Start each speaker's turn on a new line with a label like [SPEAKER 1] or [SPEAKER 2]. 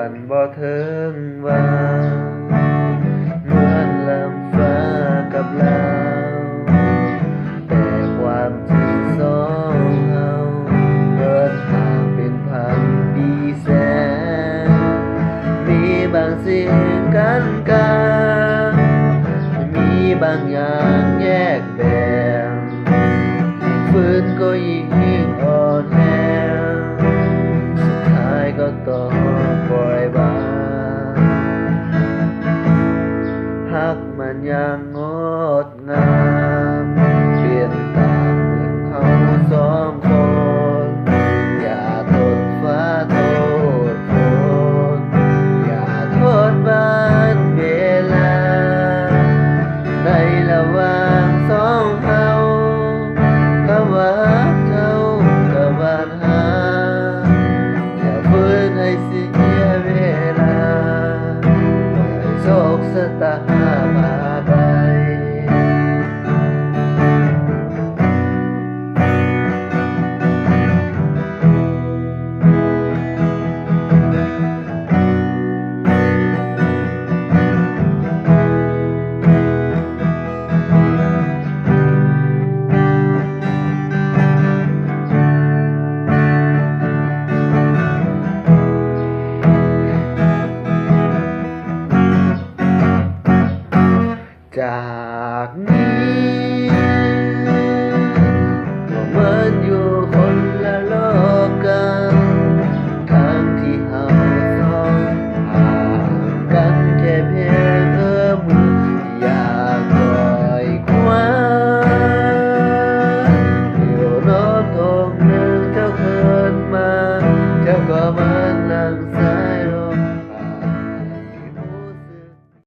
[SPEAKER 1] ฝันบ่ถึงว่าเหมือนลำฟ้ากับเราแต่ความจริงสองเฮาเดินทางเป็นพันปีแสนมีบางสิ่งกันกลางมีบางอย่างแยกแบ่งฝืนก็ยิ่งอ่อนแอสุดท้ายก็ต้องปล่อยวางหักมันยังง